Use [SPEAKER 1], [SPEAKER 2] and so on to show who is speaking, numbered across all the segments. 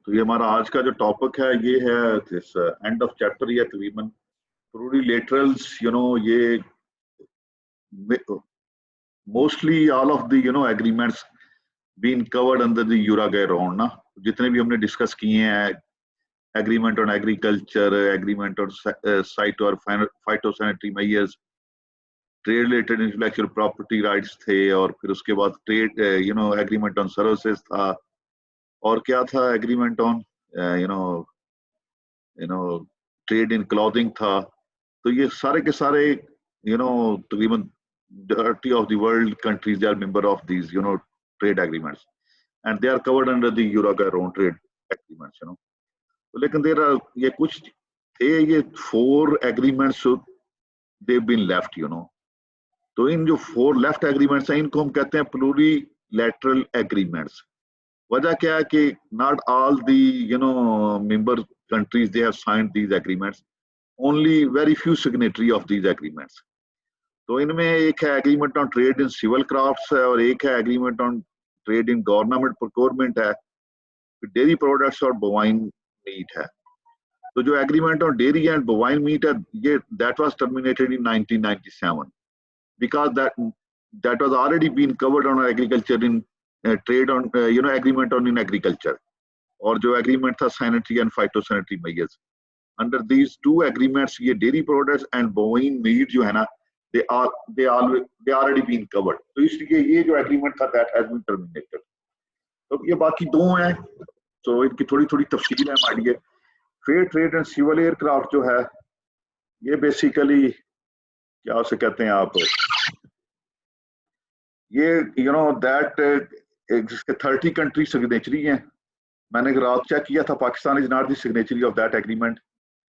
[SPEAKER 1] तो ये हमारा आज का जो टॉपिक है ये है दिस एंड ऑफ चैप्टर या तकरीबन प्लूरिलेटरल्स ये mostly all of the agreements been covered under the Uruguay round ना, जितने भी हमने डिस्कस किए हैं agreement on agriculture, agreement on site और phytosanitary measures, trade related intellectual property rights थे, और फिर उसके बाद ट्रेड एग्रीमेंट ऑन सर्विसेज था, और क्या था agreement on trade in clothing था। तो ये सारे के सारे तकरीबन majority of the world countries they are member of these trade agreements and they are covered under the Uruguay round trade agreements तो लेकिन देर ये कुछ थे, ये 4 agreements they've been left तो इन जो 4 left agreements हैं इनको हम कहते हैं plurilateral agreements। वजह क्या है कि not all the member countries they have signed these agreements, only very few signatory of these agreements। तो इनमें एक है agreement on trade in civil crafts है, और एक है agreement on trade in government procurement है, डेयरी प्रोडक्ट्स और बोवाइन मीट है। तो जो agreement on dairy and bovine meat है ये that was terminated in 1997 because that was already been covered on agriculture in trade on agreement on in agriculture, और जो agreement था sanitary and phytosanitary measures. Under these 2 agreements ये dairy products and bovine meat जो है ना they already been covered। तो इसलिए ये जो एग्रीमेंट था that has been terminated। तो ये बाकी 2 हैं, तो इनकी थोड़ी थोड़ी तफसील है हमारी। Fair trade and civil aircraft जो है ये बेसिकली क्या उसे कहते हैं आप, ये दैट जिसके 30 कंट्री सिग्नेचरी हैं। मैंने रात चेक किया था, Pakistan is not the signatory of that agreement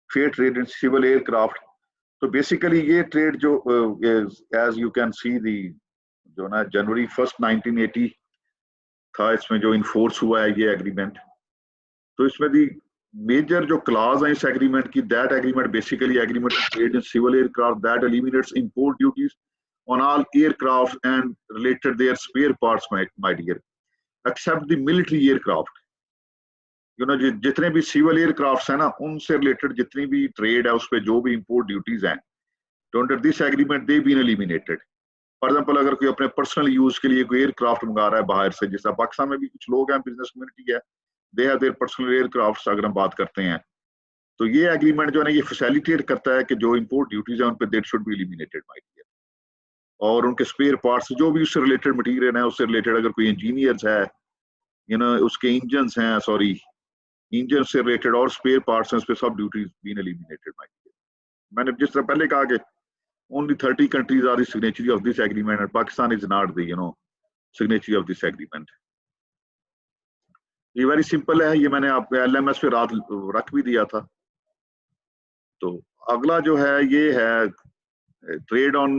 [SPEAKER 1] fair trade and civil aircraft. तो बेसिकली ये ट्रेड जो as you can see the जो ना जनवरी 1 1980 था इसमें जो इन्फोर्स हुआ है ये एग्रीमेंट। तो इसमें दी मेजर जो क्लॉज है इस एग्रीमेंट की, that agreement basically agreement on trade in civil aircraft that eliminates import duties on all aircraft and related their spare parts my dear except the military aircraft. जितने भी civil aircrafts हैं ना उनसे related जितनी भी trade है उस पर जो भी इंपोर्ट ड्यूटीज हैं, तो under this agreement they been eliminated. For example अगर कोई अपने पर्सनल यूज के लिए कोई एयरक्राफ्ट मंगा रहा है बाहर से, जिस तरह पाकिस्तान में भी कुछ लोग हैं, बिजनेस कम्युनिटी है, they have their personal aircrafts, अगर हम बात करते हैं तो ये एग्रीमेंट जो है ना ये फैसिलिटेट करता है कि जो इंपोर्ट ड्यूटीज है उन पर that should be eliminated my dear. और उनके स्पेयर पार्ट्स जो भी उससे रिलेटेड मटीरियल है उससे रिलेटेड अगर कोई इंजीनियर्स है उसके इंजन्स हैं, सॉरी इंजन से रिलेटेड और स्पेयर पार्ट्स हैं, उस पे सब duties been eliminated my dear. मैंने जिस तरह पहले कहा कि only 30 countries are the signatory of this agreement and Pakistan is not the signatory of this agreement। ये वेरी सिंपल है, ये मैंने आपको LMS पे रात रख भी दिया था। तो अगला जो है ये है trade on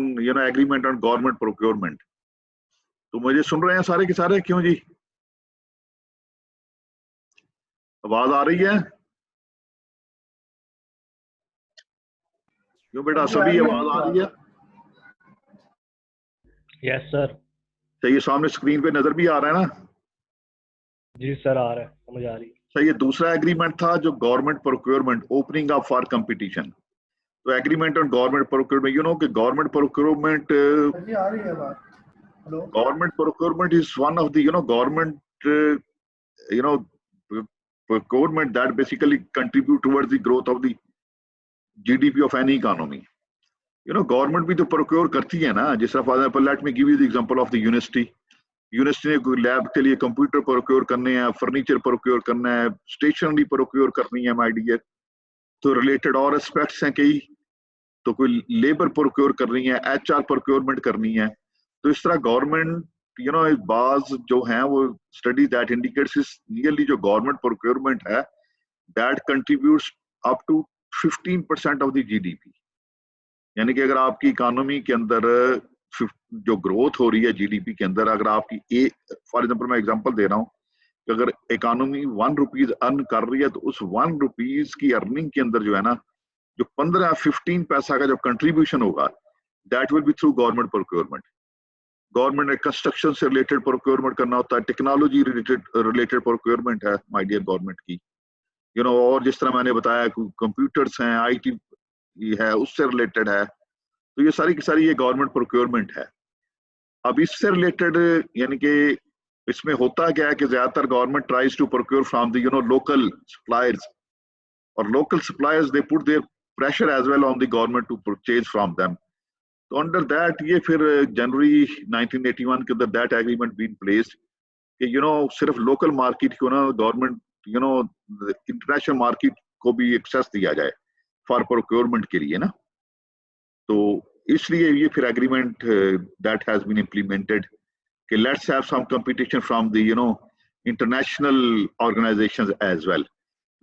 [SPEAKER 1] agreement on government procurement. तो मुझे सुन रहे हैं सारे के सारे? क्यों जी, आवाज आ रही है? क्यों बेटा, सभी आवाज आ रही है?
[SPEAKER 2] Yes sir.
[SPEAKER 1] सही, सामने स्क्रीन पे नजर भी आ रहा है ना?
[SPEAKER 2] जी सर आ रहा है, समझ आ रही है।
[SPEAKER 1] सही। ये दूसरा एग्रीमेंट था जो government procurement opening up for competition. तो एग्रीमेंट ऑन गवर्नमेंट प्रोक्योरमेंट कि गवर्नमेंट प्रोक्योरमेंट
[SPEAKER 3] आ रही है बात। Hello,
[SPEAKER 1] government procurement is one of the government procurement that basically contribute towards the growth of the GDP of any economy। Government भी तो procure करती है ना, जिस तरह for example let me give you the example of the university ने कोई lab के लिए कंप्यूटर प्रोक्योर करने हैं, फर्नीचर प्रोक्योर करना है, स्टेशनरी प्रोक्योर करनी है माय डियर। तो रिलेटेड और एस्पेक्ट्स हैं कई, तो कोई लेबर प्रोक्योर करनी है, HR प्रोक्योरमेंट करनी है। तो इस तरह गवर्नमेंट बाज जो हैं वो study that indicates is nearly जो गवर्नमेंट प्रोक्योरमेंट है that contributes up to 15% of the GDP। यानी कि अगर आपकी इकोनॉमी के अंदर जो ग्रोथ हो रही है GDP के अंदर, अगर आपकी फॉर एग्जांपल मैं एग्जांपल दे रहा हूँ कि अगर इकोनॉमी 1 रुपीज अर्न कर रही है तो उस 1 रुपीज की अर्निंग के अंदर जो है ना जो 15-15 पैसा का जो कंट्रीब्यूशन होगा that will be through government procurement. Government ने कंस्ट्रक्शन से रिलेटेड प्रोक्योरमेंट करना होता है, टेक्नोलॉजी रिलेटेड प्रोक्योरमेंट है माय डियर गवर्नमेंट की, और जिस तरह मैंने बताया कंप्यूटर्स हैं, IT है, उससे रिलेटेड है। तो ये सारी की सारी ये गवर्नमेंट प्रोक्योरमेंट है। अब इससे रिलेटेड यानी कि इसमें होता क्या है कि ज्यादातर government tries to procure from the local suppliers, और local suppliers they put their pressure as well on the government to purchase from them. तो अंडर दैट ये फिर जनवरी 1981 के अंदर दैट एग्रीमेंट बीन प्लेस्ड कि सिर्फ लोकल मार्केट को ना गवर्नमेंट इंटरनेशनल मार्केट को भी एक्सेस दिया जाए फॉर प्रोक्योरमेंट के लिए ना। तो इसलिए ये फिर agreement that has been implemented कि let's have some competition from the international organisations as well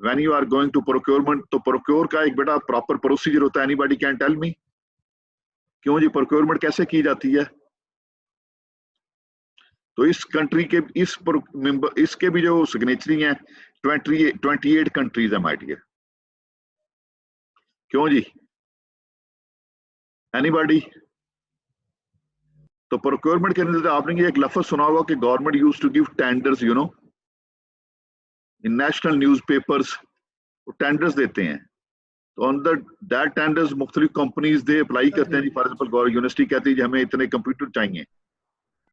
[SPEAKER 1] when you are going to procurement. तो प्रोक्योर का एक बड़ा प्रॉपर प्रोसीजर होता है। एनीबॉडी कैन टेल मी क्यों जी प्रोक्योरमेंट कैसे की जाती है? तो इस कंट्री के इसके भी जो सिग्नेचरी हैं 28 कंट्रीज है माय डियर। क्यों जी एनीबॉडी? तो प्रोक्योरमेंट के अंदर आपने ये एक लफ्ज सुना होगा कि government used to give tenders in national newspapers, tenders देते हैं। तो अंदर दैट टेंडर्स मुख्तलिफ कंपनीज दे अप्लाई करते हैं जी। फॉर एग्जाम्पल यूनिवर्सिटी कहती है हमें इतने कंप्यूटर चाहिए,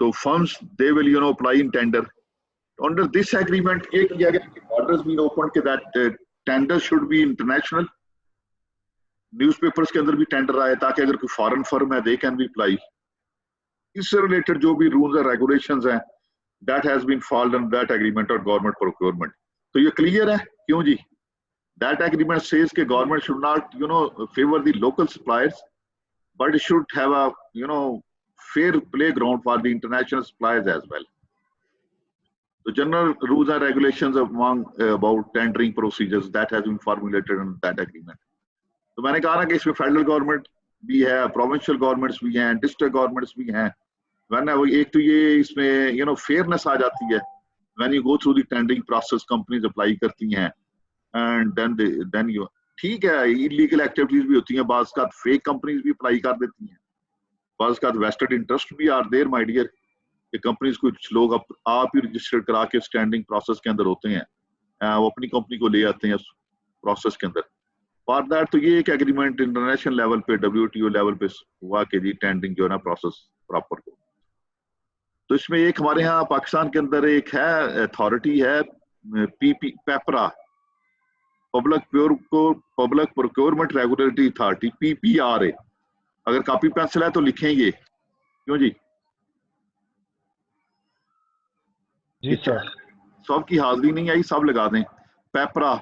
[SPEAKER 1] तो firms they will apply in tender. Under this agreement ये किया गया ऑर्डर्स बीन ओपन के that tender should be international. Newspapers के अंदर भी टेंडर आए ताकि अगर कोई फॉरेन फर्म है दे कैन बी अप्लाई। इससे रिलेटेड जो भी रूल्स एंड रेगुलेशंस हैं that has been followed in that agreement और गवर्नमेंट प्रोक्योरमेंट। तो ये क्लियर है क्यों जी? That agreement says that government should not, favor the local suppliers, but it should have a, fair playground for the international suppliers as well. The general rules and regulations about tendering procedures that has been formulated in that agreement. तो मैंने कहा ना कि इसमें federal government भी है, provincial governments भी हैं, डिस्ट्रिक्ट गवर्नमेंट्स भी हैं। एक तो ये इसमें फेयरनेस आ जाती है when you go through the tendering process, companies apply करती हैं and then you ठीक है इलीगल एक्टिविटीज भी होती हैं, बाज़ का फेक कंपनीज भी अप्लाई कर देती हैं, बाज़ का वेस्टेड इंटरेस्ट भी आर देयर माय डियर कि कंपनीज कुछ लोग आप ही रजिस्टर्ड करा के स्टैंडिंग प्रोसेस के अंदर होते हैं, वो अपनी कंपनी को ले आते हैं प्रोसेस के अंदर। फॉर दैट तो ये एक एग्रीमेंट इंटरनेशनल लेवल पे WTO लेवल पे हुआ कि जी टेंडरिंग जो है ना प्रोसेस प्रॉपर हो। तो इसमें एक हमारे यहाँ पाकिस्तान के अंदर एक है अथॉरिटी है PEPRA, public procurement regulatory authority PPRA। अगर कॉपी पेंसिल है तो लिखेंगे क्यों जी?
[SPEAKER 2] जी सर।
[SPEAKER 1] सबकी हाजिरी नहीं आई, सब लगा दें पेपरा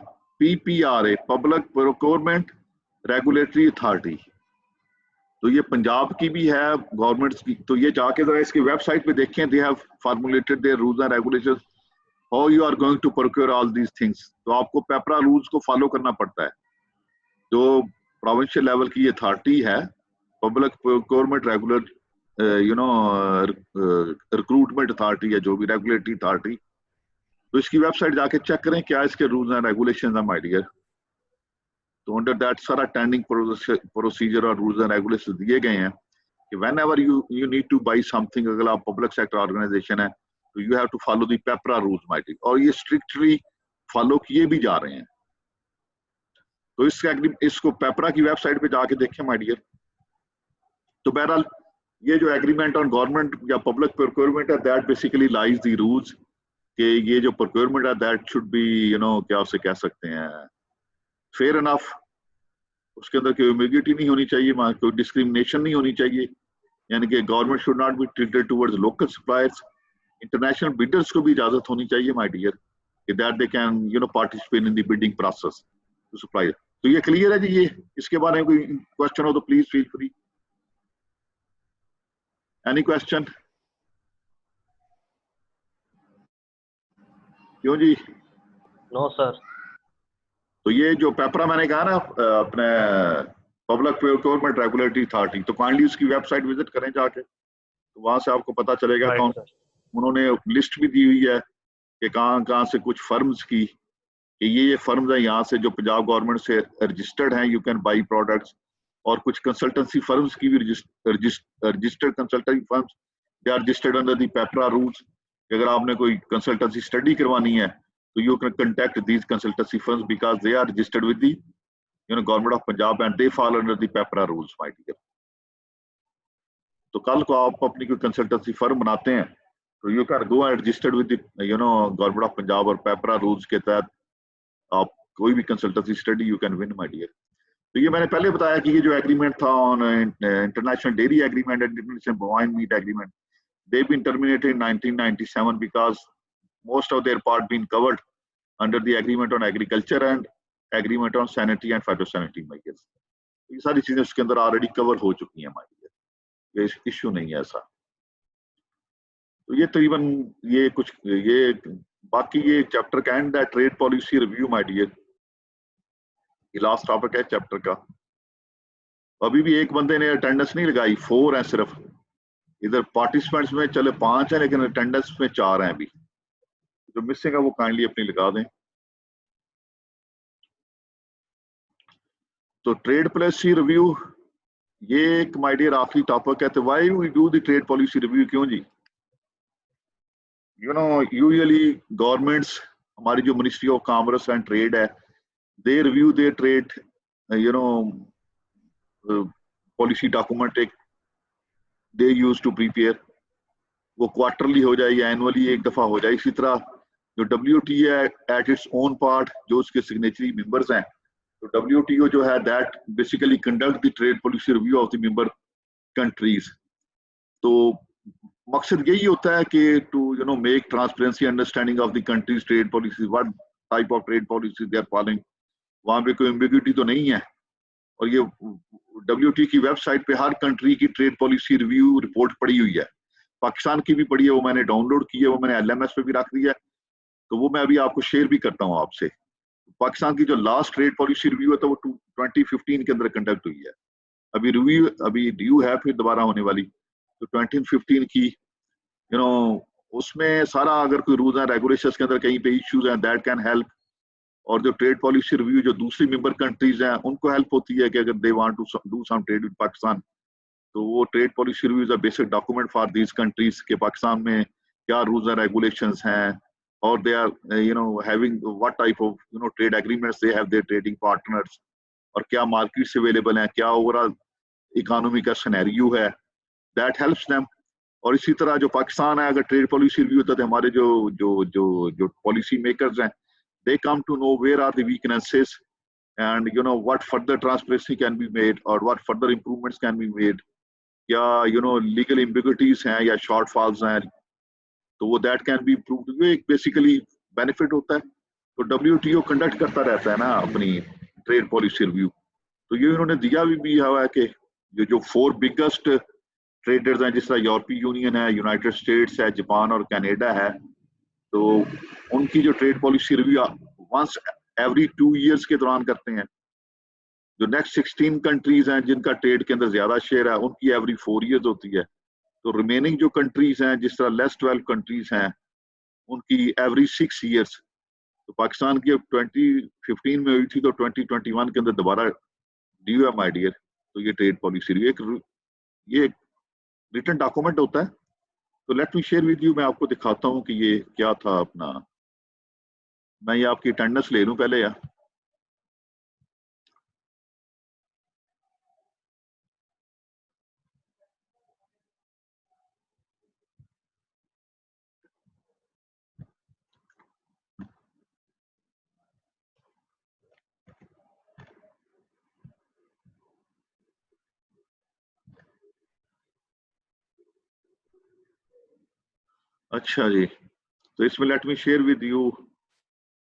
[SPEAKER 1] PPRA public procurement regulatory authority. तो ये पंजाब की भी है गवर्नमेंट की। तो ये जाके जरा इसकी वेबसाइट पे देखें, they have formulated their rules and regulations how you are going to procure all these things. तो आपको पेपरा रूल्स को फॉलो करना पड़ता है। जो प्रोविंशियल लेवल की अथॉरिटी है public procurement regular recruitment authority है, जो भी रेगुलेटरी अथॉरिटी, तो इसकी वेबसाइट जाके चेक करें क्या इसके रूल्स एंड रेगुलेशंस हैं माय डियर। तो अंडर दैट सारा टेंडरिंग प्रोसीजर और रूल्स एंड रेगुलेशंस दिए गए हैं कि whenever you need to buy something, अगर आप पब्लिक सेक्टर ऑर्गेनाइजेशन है तो you have to follow the PEPRA rules my dear, और ये स्ट्रिक्टली फॉलो किए भी जा रहे हैं। तो इसको पेपरा की वेबसाइट पे जाके देखें माय डियर। तो बहरहाल ये जो एग्रीमेंट ऑन गवर्नमेंट या पब्लिक प्रोक्योरमेंट है that basically lies the rules कि ये जो प्रोक्योरमेंट है दैट शुड बी क्या उसे कह सकते हैं फेयर इनफ। उसके अंदर कोई एम्बिग्यूटी नहीं होनी चाहिए, कोई डिस्क्रिमिनेशन नहीं होनी चाहिए, यानी कि government should not be treated towards local suppliers. International bidders को भी इजाजत होनी चाहिए माय डियर कि that they can participate in the bidding process to supply. तो ये क्लियर है जी? ये इसके बारे में कोई क्वेश्चन हो तो please feel free. Any question? क्यों जी?
[SPEAKER 2] No sir.
[SPEAKER 1] तो ये जो पेपरा मैंने कहा ना अपने पब्लिक प्रोक्योरमेंट रेगुलेटरी अथॉरिटी, तो काइंडली उसकी वेबसाइट विजिट करें जाके, तो वहां से आपको पता चलेगा कौन। उन्होंने लिस्ट भी दी हुई है कि कहाँ से कुछ फर्म्स की कि ये फर्म्स है यहाँ से जो पंजाब गवर्नमेंट से रजिस्टर्ड हैं, यू कैन बाई प्रोडक्ट्स, और कुछ कंसल्टेंसी फर्म्स की भी registered consultancy firms they are registered under the PEPRA rules. अगर आपने कोई कंसल्टेंसी स्टडी करवानी है तो you can contact these consultancy firms because they are registered with the government of Punjab and they fall under the PEPRA rules my dear. तो कल को आप अपनी कोई कंसल्टेंसी फर्म बनाते हैं तो you can go and registered with government of Punjab और पेपरा रूल्स के तहत आप कोई भी consultancy study you can win my dear. तो ये मैंने पहले बताया कि ये जो एग्रीमेंट था on international dairy agreement and international bovine meat agreement, they've been terminated in 1997 because most of their part been covered under the agreement on agriculture and agreement on sanitary and phytosanitary measures। ये सारी चीजें उसके अंदर already cover हो चुकी हैं हमारी, ये इश्यू नहीं है ऐसा। तो ये तकरीबन ये कुछ ये बाकी ये चैप्टर का एंड है, trade policy review my dear, ये लास्ट टॉपिक है चैप्टर का। अभी भी एक बंदे ने अटेंडेंस नहीं लगाई, 4 है सिर्फ, इधर पार्टिसिपेंट्स में चले 5 हैं लेकिन अटेंडेंस में 4 हैं अभी। जो मिसिंग है वो काइंडली अपनी लगा दें। तो ट्रेड पॉलिसी रिव्यू ये एक माय डियर आखिरी टॉपिक है। तो why we do the trade policy review, क्यों जी? यूजुअली गवर्नमेंट्स, हमारी जो ministry of commerce and trade है, they review their trade policy document एक दे यूज टू प्रिपेयर, वो क्वार्टरली हो जाए या एनुअली एक दफा हो जाए। इसी तरह जो WTO है एट इट्स ओन पार्ट, जो उसके सिग्नेचरी मेंबर्स हैं, तो WTO जो है that basically conduct the trade policy review of the member countries. तो मकसद यही होता है कि to make transparency understanding of the countries trade policy, what type of trade policy they are following. वहां पे कोई एम्बिग्यूटी तो नहीं है। और ये WTO की वेबसाइट पे हर कंट्री की ट्रेड पॉलिसी रिव्यू रिपोर्ट पड़ी हुई है। पाकिस्तान की भी पड़ी है, वो मैंने डाउनलोड की है, वो मैंने LMS पे भी रख दिया है, तो वो मैं अभी आपको शेयर भी करता हूँ आपसे। पाकिस्तान की जो लास्ट ट्रेड पॉलिसी रिव्यू है तो वो 2015 के अंदर कंडक्ट हुई है। अभी रिव्यू अभी ड्यू है, फिर दोबारा होने वाली। तो 2015 की उसमें सारा अगर कोई रूल्स एंड रेगुलेशंस के अंदर कहीं पे इश्यूज हैं दैट कैन हेल्प। और जो ट्रेड पॉलिसी रिव्यू जो दूसरी मेंबर कंट्रीज हैं उनको हेल्प होती है कि अगर they want to do some trade with Pakistan, तो वो trade policy review is a basic document for these countries के पाकिस्तान में क्या रूल्स एंड रेगुलेशंस हैं, और they are having what type of trade agreements they have their trading partners, और क्या markets available हैं, क्या ओवरऑल इकोनॉमी का सिनेरियो है, दैट हेल्प्स देम। और इसी तरह जो पाकिस्तान है, अगर ट्रेड पॉलिसी रिव्यू होता है तो हमारे जो जो जो जो पॉलिसी मेकर्स हैं, they come to know where are the weaknesses and what further transparency can be made or what further improvements can be made, या legal ambiguities हैं या shortfalls हैं, तो वो that can be improved। ये एक basically benefit होता है। तो WTO कंडक्ट करता रहता है ना अपनी ट्रेड पॉलिसी रिव्यू। तो ये उन्होंने दिया भी हुआ है कि जो 4 बिगेस्ट ट्रेडर्स हैं, जिस तरह यूरोपीय यूनियन है, यूनाइटेड स्टेट्स है, जापान और कनाडा है, तो उनकी जो trade policy review once every 2 years के दौरान करते हैं। जो नेक्स्ट 16 कंट्रीज हैं जिनका ट्रेड के अंदर ज्यादा शेयर है, उनकी एवरी 4 इयर्स होती है। तो रिमेनिंग जो कंट्रीज हैं, जिस तरह लेस 12 कंट्रीज हैं, उनकी एवरी 6 इयर्स। तो पाकिस्तान की 2015 में हुई थी, तो 2021 के अंदर दोबारा ड्यू है माय डियर। तो ये ट्रेड पॉलिसी रिव्यू ये रिटन डॉक्यूमेंट होता है। तो let me share with you, मैं आपको दिखाता हूँ कि ये क्या था अपना। मैं ये आपकी अटेंडेंस ले लूं पहले यार। अच्छा जी, तो इसमें late me share with you,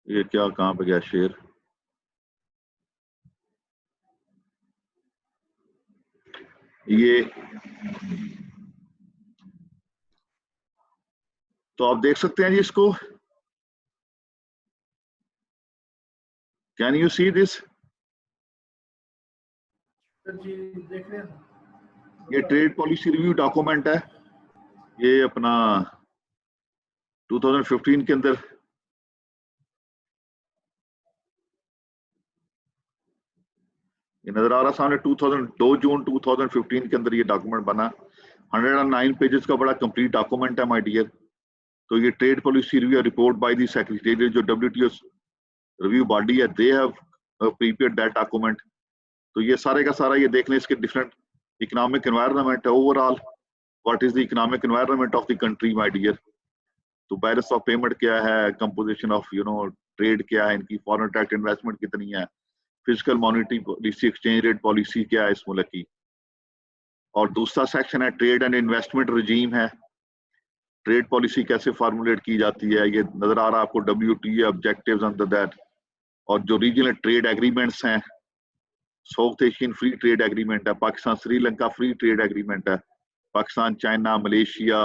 [SPEAKER 1] ये क्या कहाँ पे गया शेयर। ये तो आप देख सकते हैं जी इसको, कैन यू सी दिस?
[SPEAKER 3] जी देख रहे हैं।
[SPEAKER 1] ये ट्रेड पॉलिसी रिव्यू डॉक्यूमेंट है, ये अपना 2015 के अंदर। ये नजर आ रहा सामने, 2 जून 2015 के अंदर ये डॉक्यूमेंट बना। 109 पेजेस का बड़ा कंप्लीट डॉक्यूमेंट है माय डियर। तो ये trade policy review report by the secretariat, जो WTO रिव्यू बॉडी है, they have prepared that document. तो ये सारे का सारा ये देख लें, इसके डिफरेंट इकोनॉमिक एनवायरनमेंट है, overall what is the economic environment of the country my dear. तो बैलेंस ऑफ पेमेंट क्या है, कंपोजिशन ऑफ ट्रेड क्या है, इनकी फॉरेन डायरेक्ट इन्वेस्टमेंट कितनी है, physical monetary policy, exchange rate policy क्या है इस मुल्क की। और दूसरा सेक्शन है ट्रेड एंड इन्वेस्टमेंट रजीम है, ट्रेड पॉलिसी कैसे फार्मुलेट की जाती है, ये नजर आ रहा है आपको, WTO ऑब्जेक्टिव्स अंडर दैट। और जो रीजनल ट्रेड एग्रीमेंट्स हैं, South Asian free trade agreement है, Pakistan Sri Lanka free trade agreement है, पाकिस्तान चाइना मलेशिया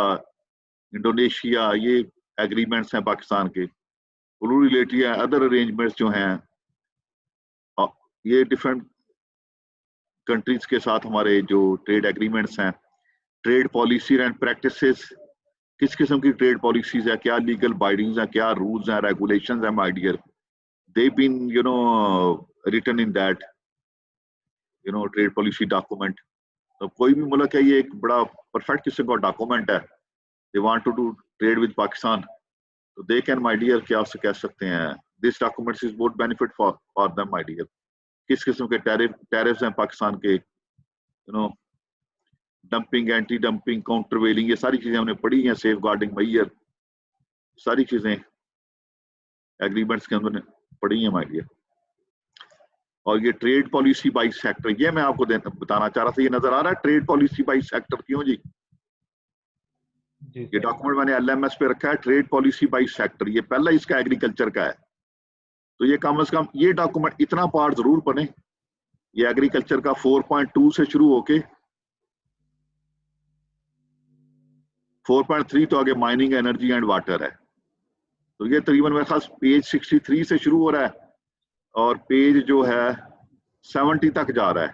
[SPEAKER 1] इंडोनेशिया, ये एग्रीमेंट्स हैं पाकिस्तान के। रिलेटेड अदर अरेंजमेंट्स जो हैं, ये डिफरेंट कंट्रीज के साथ हमारे जो ट्रेड एग्रीमेंट्स हैं। ट्रेड पॉलिसी एंड प्रैक्टिसेस, किस किस्म की ट्रेड पॉलिसीज है, क्या लीगल बाइंडिंग्स हैं, क्या रूल्स हैं, रेगुलेशंस हैं my dear, they been written in that trade policy document. तो कोई भी मुल्क है, ये एक बड़ा परफेक्ट किस्म का डॉक्यूमेंट है, they want to do trade with Pakistan, तो दे कैन माय डियर क्या उससे कह सकते हैं, this documents is both benefit for them my dear. किस किस्म के टैरिफ्स हैं पाकिस्तान के, dumping, anti dumping, countervailing, ये सारी चीजें हमने पढ़ी हैं, सेफ गार्डिंग मैयर, सारी चीजें एग्रीमेंट्स के अंदर पढ़ी हैं माय डियर। और ये ट्रेड पॉलिसी बाई सेक्टर, ये मैं आपको बताना चाह रहा था, ये नजर आ रहा है ट्रेड पॉलिसी बाई सेक्टर, क्यों जी? ये डॉक्यूमेंट मैंने LMS पे रखा है, ट्रेड पॉलिसी बाई सेक्टर, ये पहला इसका एग्रीकल्चर का है। तो ये कम से कम ये डॉक्यूमेंट इतना पार्ट जरूर बने, ये एग्रीकल्चर का 4.2 से शुरू होके 4.3 तो आगे माइनिंग, एनर्जी एंड वाटर है। तो ये तकरीबन मेरे ख्याल पेज 63 से शुरू हो रहा है और पेज जो है 70 तक जा रहा है।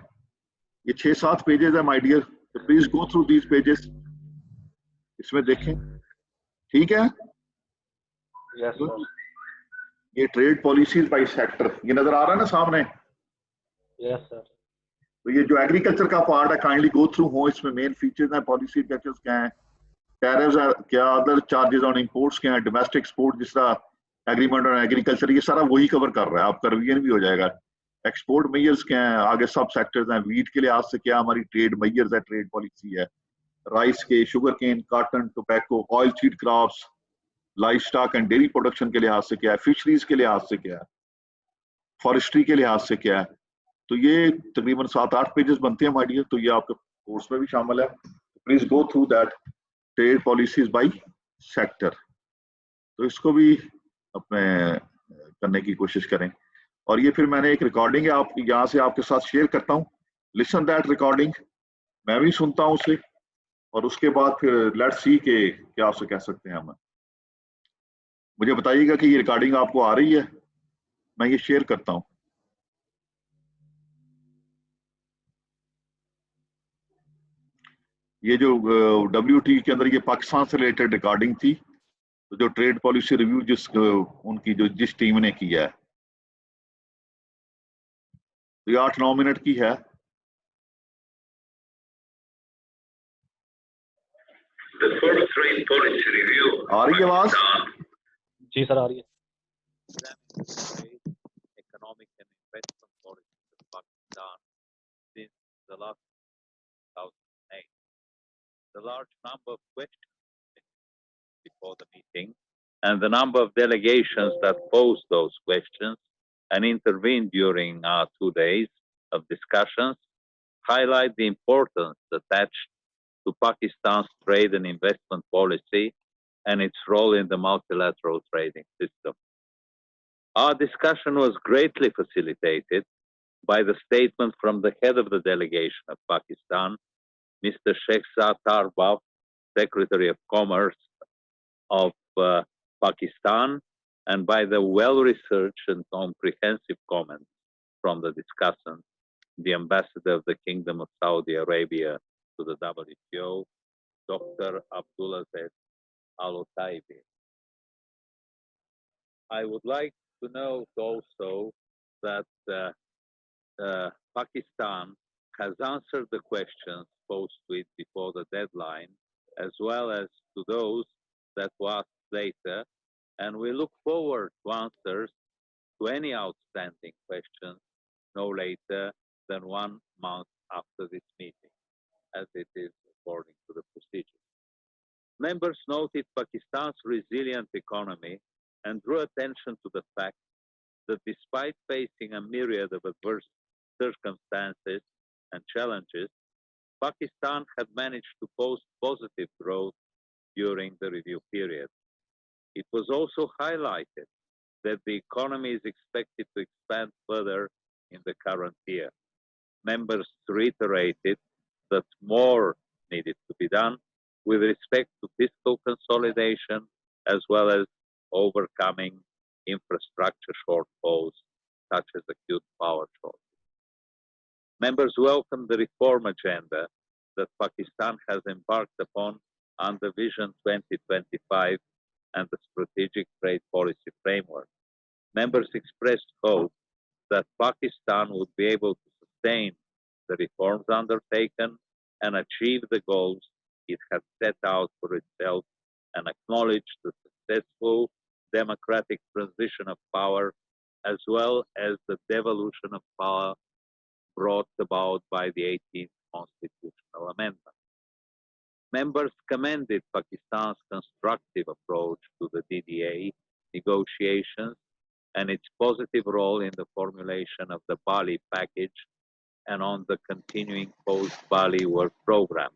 [SPEAKER 1] ये 6-7 पेजेस है माय डियर, तो please go through these pages, इसमें देखें, ठीक है?
[SPEAKER 2] Yes sir.
[SPEAKER 1] ये ट्रेड पॉलिसीज बाय सेक्टर, ये नजर आ रहा है ना सामने?
[SPEAKER 2] Yes sir.
[SPEAKER 1] तो ये जो एग्रीकल्चर का पार्ट है, काइंडली गो थ्रू हो, इसमें मेन फीचर्स हैं, पॉलिसी फीचर्स क्या हैं, टैरिफ्स क्या, अदर चार्जेस ऑन इंपोर्ट्स क्या है, डोमेस्टिक एक्सपोर्ट जिस तरह एग्रीमेंट ऑन एग्रीकल्चर, ये सारा वही कवर कर रहा है, आपका रिवीजन भी हो जाएगा। एक्सपोर्ट मेजर्स क्या है, आगे सब सेक्टर्स हैं, वीट के लिहाज से क्या हमारी ट्रेड मेजर्स है, ट्रेड पॉलिसी है, राइस के, sugar cane, cotton, tobacco, oil seed crops, livestock and dairy production के लिहाज से क्या है, फिशरीज के लिहाज से क्या है, फॉरेस्ट्री के लिहाज से क्या है। तो ये तकरीबन 7-8 पेजेस बनते हैं माय डियर, तो ये आपके कोर्स में भी शामिल है, please go through that trade policies by sector. तो इसको भी अपने करने की कोशिश करें। और ये फिर मैंने एक रिकॉर्डिंग है, आप यहाँ से आपके साथ शेयर करता हूँ, लिसन दैट रिकॉर्डिंग, मैं भी सुनता हूँ उसे, और उसके बाद फिर लेट्स सी के क्या आपसे कह सकते हैं हम। मुझे बताइएगा कि ये रिकॉर्डिंग आपको आ रही है, मैं ये शेयर करता हूँ। ये जो WTO के अंदर ये पाकिस्तान से रिलेटेड रिकॉर्डिंग थी, तो जो ट्रेड पॉलिसी रिव्यू उनकी जिस टीम ने किया है, तो ये 8-9 मिनट की है।
[SPEAKER 4] The first trade policy review.
[SPEAKER 1] आ रही है आवाज?
[SPEAKER 2] जी सर, आ रही है।
[SPEAKER 4] Economic and investment policy of Pakistan since the last 2008. The large number of questions before the meeting and the number of delegations that posed those questions and intervened during our 2 days of discussions highlight the importance attached to Pakistan's trade and investment policy and its role in the multilateral trading system. Our discussion was greatly facilitated by the statement from the head of the delegation of Pakistan, Mr. Sheikh Sattar Baf, Secretary of Commerce of Pakistan, and by the well-researched and comprehensive comments from the discussant, the Ambassador of the Kingdom of Saudi Arabia to the WTO, Dr. Abdulaziz Al-Otaibi. I would like to note also that Pakistan has answered the questions opposed to it before the deadline, as well as to those that were asked later, and we look forward to answers to any outstanding questions no later than 1 month after this meeting, as it is according to the procedure. Members noted Pakistan's resilient economy and drew attention to the fact that despite facing a myriad of adverse circumstances and challenges, Pakistan had managed to post positive growth during the review period. It was also highlighted that the economy is expected to expand further in the current year. Members reiterated that more needed to be done with respect to fiscal consolidation as well as overcoming infrastructure shortfalls such as acute power shortage. Members welcomed the reform agenda that Pakistan has embarked upon under Vision 2025 and the Strategic Trade Policy Framework. Members expressed hope that Pakistan would be able to sustain the reforms undertaken and achieve the goals it had set out for itself, and acknowledge the successful democratic transition of power as well as the devolution of power brought about by the 18th Constitutional Amendment. Members commended Pakistan's constructive approach to the DDA negotiations and its positive role in the formulation of the Bali package and on the continuing post-Bali work program.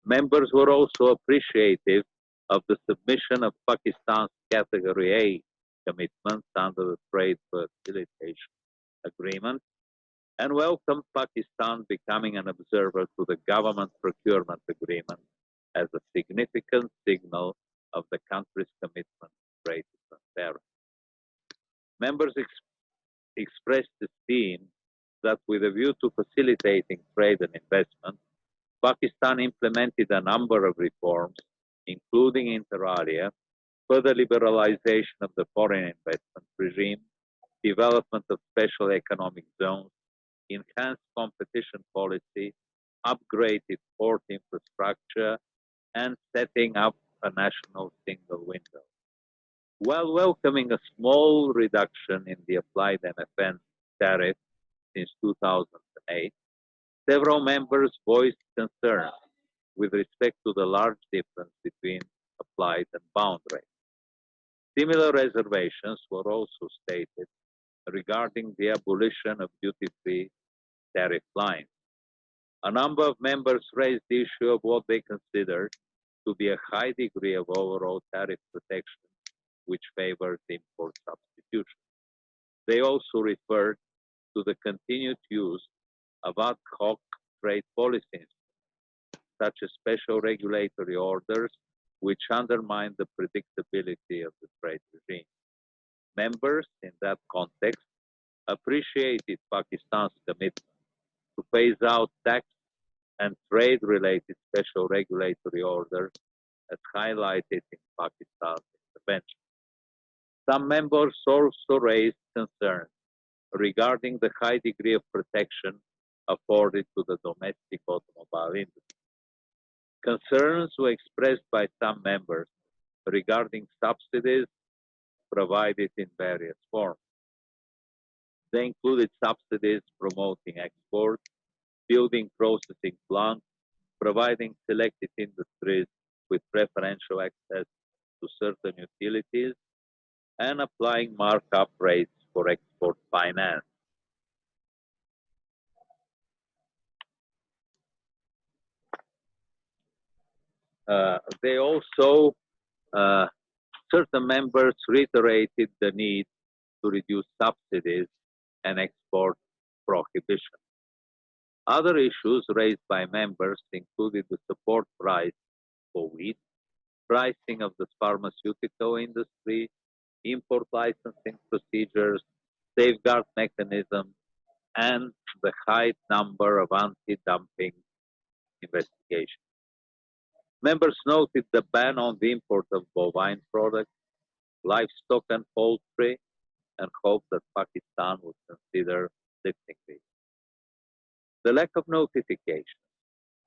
[SPEAKER 4] Members were also appreciative of the submission of Pakistan's Category A commitments under the Trade Facilitation Agreement and welcomed Pakistan becoming an observer to the Government Procurement Agreement as a significant signal of the country's commitment to trade transparency. Members expressed esteem that with a view to facilitating trade and investment, Pakistan implemented a number of reforms, including inter alia, further liberalization of the foreign investment regime, development of special economic zones, enhanced competition policy, upgraded port infrastructure, and setting up a national single window. While welcoming a small reduction in the applied MFN tariff since 2008, several members voiced concern with respect to the large difference between applied and bound rates. Similar reservations were also stated regarding the abolition of duty-free tariff lines. A number of members raised the issue of what they considered to be a high degree of overall tariff protection, which favors import substitution. They also referred to the continued use of ad hoc trade policies, such as special regulatory orders, which undermine the predictability of the trade regime. Members, in that context, appreciated Pakistan's commitment to phase out tax and trade-related special regulatory orders as highlighted in Pakistan's intervention. Some members also raised concerns regarding the high degree of protection afforded to the domestic automobile industry. Concerns were expressed by some members regarding subsidies provided in various forms. They included subsidies promoting exports, building processing plants, providing selected industries with preferential access to certain utilities, and applying markup rates for export finance. They also, certain members reiterated the need to reduce subsidies and export prohibition. Other issues raised by members included the support price for wheat, pricing of the pharmaceutical industry, import licensing procedures, safeguard mechanisms, and the high number of anti-dumping investigations. Members noted the ban on the import of bovine products, livestock and poultry, and hoped that Pakistan would consider lifting these. The lack of notification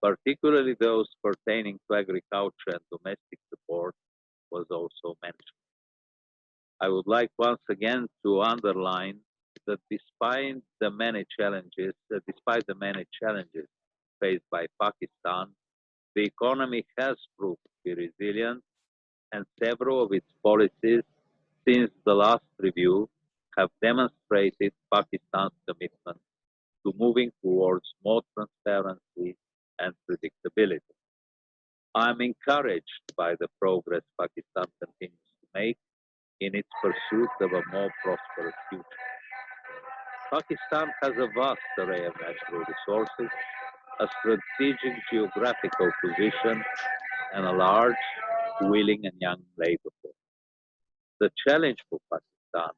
[SPEAKER 4] particularly those pertaining to agriculture and domestic support, was also mentioned. I would like once again to underline that despite the many challenges faced by Pakistan, the economy has proved to be resilient, and several of its policies since the last review have demonstrated Pakistan's commitment to moving towards more transparency and predictability. I am encouraged by the progress Pakistan continues to make in its pursuit of a more prosperous future. Pakistan has a vast array of natural resources, a strategic geographical position, and a large, willing, and young labor force. The challenge for Pakistan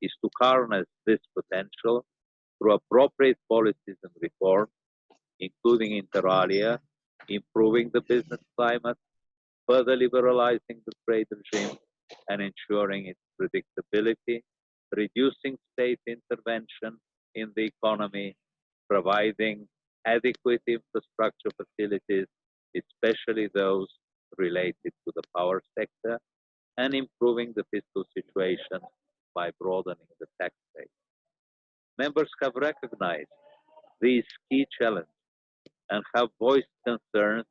[SPEAKER 4] is to harness this potential through appropriate policies and reforms, including inter alia, improving the business climate, further liberalizing the trade regime, and ensuring its predictability, reducing state intervention in the economy, providing adequate infrastructure facilities, especially those related to the power sector, and improving the fiscal situation by broadening the tax base. Members have recognized these key challenges and have voiced concerns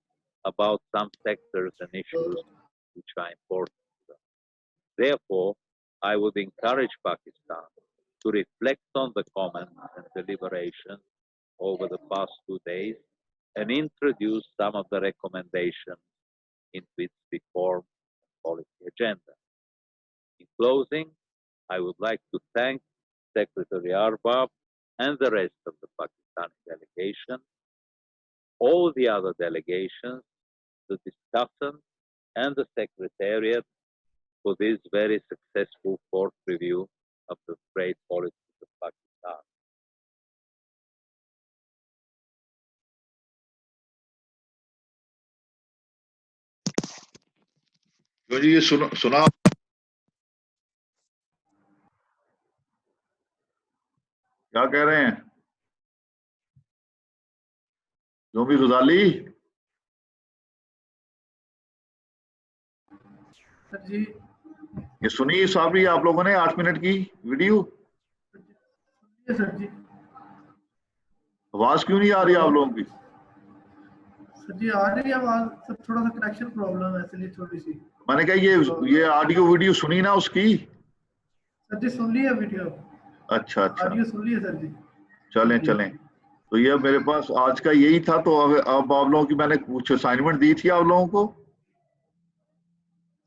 [SPEAKER 4] about some sectors and issues which are important to them. Therefore, I would encourage Pakistan to reflect on the comments and deliberations over the past 2 days and introduce some of the recommendations into its reform and policy agenda. In closing, I would like to thank Secretary Arbab and the rest of the Pakistani delegation, all the other delegations, the discussants, and the Secretariat for this very successful fourth review of the trade policies of Pakistan.
[SPEAKER 1] जो जी ये सुना क्या कह रहे हैं जोबी गुजाली?
[SPEAKER 3] Sir जी
[SPEAKER 1] ये सुनी साहब जी आप लोगों ने 8 मिनट की वीडियो?
[SPEAKER 3] सर जी
[SPEAKER 1] आवाज क्यों नहीं आ रही आप लोगों की?
[SPEAKER 3] सर जी आ रही है आवाज, सब थोड़ा सा कनेक्शन प्रॉब्लम है इसलिए छोटी सी।
[SPEAKER 1] मैंने कहा ये ऑडियो वीडियो सुनी ना उसकी?
[SPEAKER 3] सर जी सुन लिया वीडियो।
[SPEAKER 1] अच्छा
[SPEAKER 3] ऑडियो सुन लिया सर जी।
[SPEAKER 1] चलें तो ये मेरे पास आज का यही था। तो अब आप लोगों की मैंने कुछ असाइनमेंट दी थी आप लोगों को।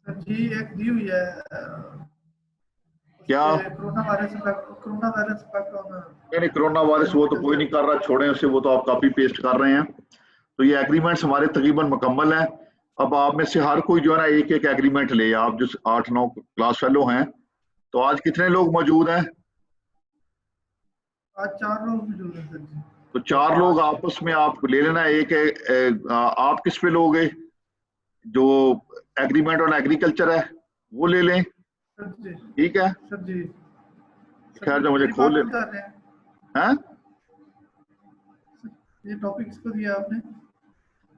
[SPEAKER 3] सर जी एक दी हुई है
[SPEAKER 1] क्या?
[SPEAKER 3] कोरोना वायरस
[SPEAKER 1] नहीं कोरोना वायरस वो तो कोई नहीं कर रहा, छोड़ें उसे, वो तो आप कॉपी पेस्ट कर रहे हैं। तो ये एग्रीमेंट्स हमारे तकरीबन मुकम्मल हैं। अब आप में से हर कोई जो है ना एक एक एग्रीमेंट ले। आप जो 8-9 क्लास फेलो हैं, तो आज कितने लोग मौजूद हैं?
[SPEAKER 3] आज 4 लोग मौजूद हैं सर जी।
[SPEAKER 1] तो 4 लोग आपस में आप ले लेना। आप किस पे लोगे? जो एग्रीमेंट ऑन एग्रीकल्चर है वो ले लें, ठीक है
[SPEAKER 3] सर जी।
[SPEAKER 1] खैर जो मुझे खोल लेना है।
[SPEAKER 3] ये टॉपिक किसको दिया आपने?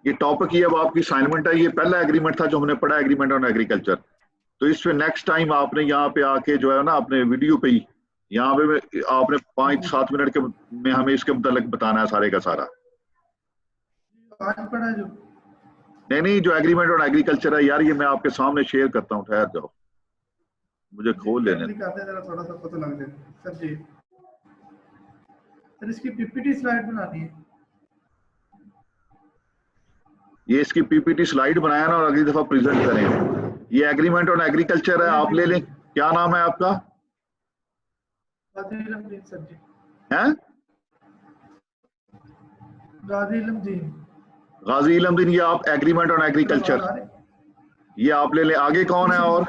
[SPEAKER 1] ये टॉपिक ये अब आपकी असाइनमेंट है। ये पहला एग्रीमेंट था जो हमने पढ़ा, एग्रीमेंट ऑन एग्रीकल्चर। तो इस पे नेक्स्ट टाइम आपने यहाँ पे आके जो है ना अपने वीडियो पे ही यहाँ पे आपने 5-7 मिनट के में हमें इसके मुतालिक बताना है सारे का सारा।
[SPEAKER 3] आज पढ़ा जो
[SPEAKER 1] नहीं जो एग्रीमेंट ऑन एग्रीकल्चर है यार, ये मैं आपके सामने शेयर करता हूँ। ठहर जाओ, मुझे खोल लेने
[SPEAKER 3] थोड़ा सा पता लग जाए सर जी। सर इसकी पीपीटी स्लाइड बनानी है।
[SPEAKER 1] ये इसकी पीपीटी स्लाइड बनाया ना और अगली दफा प्रेजेंट करें। ये एग्रीमेंट ऑन एग्रीकल्चर है, आप ले लें। क्या नाम है आपका?
[SPEAKER 3] गाजी इलमदीन सर जी।
[SPEAKER 1] हैं?
[SPEAKER 3] गाजी इलमदीन।
[SPEAKER 1] गाजी इलमदीन, ये आप एग्रीमेंट ऑन एग्रीकल्चर ये आप ले लें। आगे कौन है और?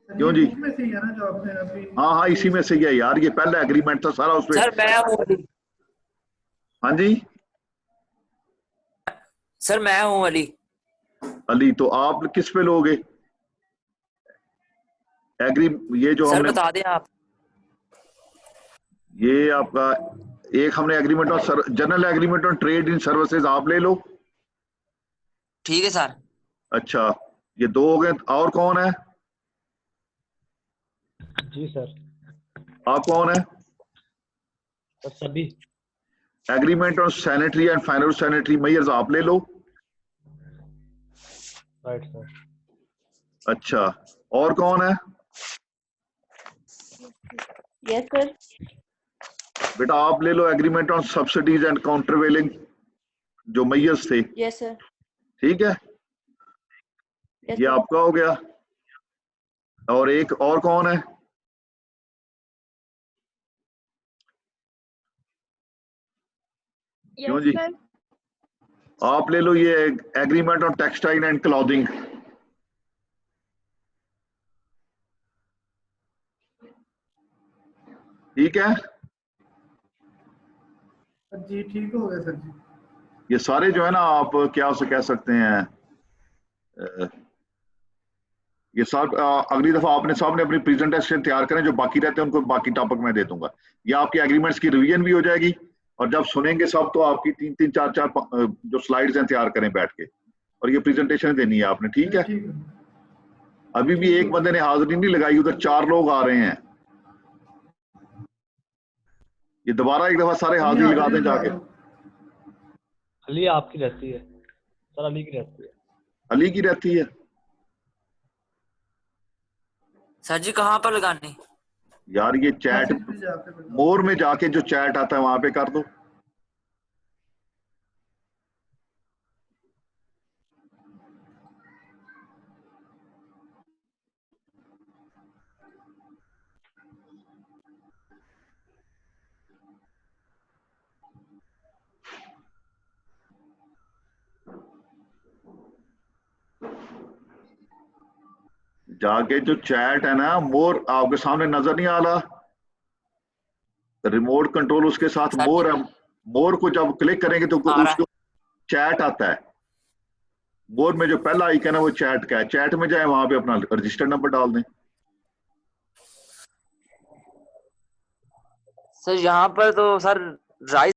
[SPEAKER 1] क्यों जी?
[SPEAKER 3] इसमें से ही है ना जो आपने अभी।
[SPEAKER 1] हाँ इसी में से ही है यार, ये पहला एग्रीमेंट था सारा उसमें।
[SPEAKER 5] सर मैं हूँ।
[SPEAKER 1] हाँ जी
[SPEAKER 5] सर मैं हूँ
[SPEAKER 1] अली। तो आप किस पे लोगे एग्री? ये जो
[SPEAKER 5] सर
[SPEAKER 1] हमने
[SPEAKER 5] बता दें आप।
[SPEAKER 1] ये आपका एक हमने agreement on general agreement on trade in services आप ले लो।
[SPEAKER 5] ठीक है सर।
[SPEAKER 1] अच्छा, ये 2 हो गए। और कौन है?
[SPEAKER 2] जी सर।
[SPEAKER 1] आप कौन है?
[SPEAKER 2] सर सभी।
[SPEAKER 1] Agreement on sanitary and final sanitary measures आप ले लो।
[SPEAKER 2] Right sir.
[SPEAKER 1] अच्छा, और कौन है?
[SPEAKER 6] Yes sir.
[SPEAKER 1] बेटा आप ले लो agreement on subsidies and countervailing, जो मेजर्स थे।
[SPEAKER 6] Yes sir.
[SPEAKER 1] ठीक है,
[SPEAKER 6] यस
[SPEAKER 1] ये
[SPEAKER 6] सर।
[SPEAKER 1] आपका हो गया। और एक और कौन है? क्यों जी?
[SPEAKER 6] सर।
[SPEAKER 1] आप ले लो ये agreement on textile and clothing. ठीक है,
[SPEAKER 3] जी ठीक हो गया सर जी।
[SPEAKER 1] ये सारे जो है ना, आप क्या उसे कह सकते हैं, ये सब अगली दफा आपने सामने अपनी प्रेजेंटेशन तैयार करें, जो बाकी रहते हैं उनको बाकी टॉपिक मैं दे दूंगा। ये आपकी एग्रीमेंट्स की रिवीजन भी हो जाएगी, और जब सुनेंगे सब तो आपकी 3-3 4-4 जो स्लाइड्स हैं तैयार करें बैठ के, और ये प्रेजेंटेशन देनी है आपने। ठीक है,
[SPEAKER 3] ठीक है।
[SPEAKER 1] अभी भी एक बंदे ने हाजिरी नहीं लगाई, उधर 4 लोग आ रहे हैं। ये दोबारा एक दफा सारे हाजिरी लगा दें जाके।
[SPEAKER 2] अली आपकी रहती है सर, अली की रहती है।
[SPEAKER 1] अली की रहती है?
[SPEAKER 5] सर जी कहाँ पर लगानी?
[SPEAKER 1] यार ये चैट मोर में जाके जो चैट आता है वहां पे कर दो। जाके जो चैट है ना, मोर आपके सामने नजर नहीं आ रहा? रिमोट कंट्रोल उसके साथ मोर है। मोर को जब क्लिक करेंगे तो उसको चैट आता है। मोर में जो पहला आइकन है वो चैट का है। चैट में जाए, वहां पे अपना रजिस्टर नंबर डाल दें।
[SPEAKER 5] सर यहाँ पर तो सर राइट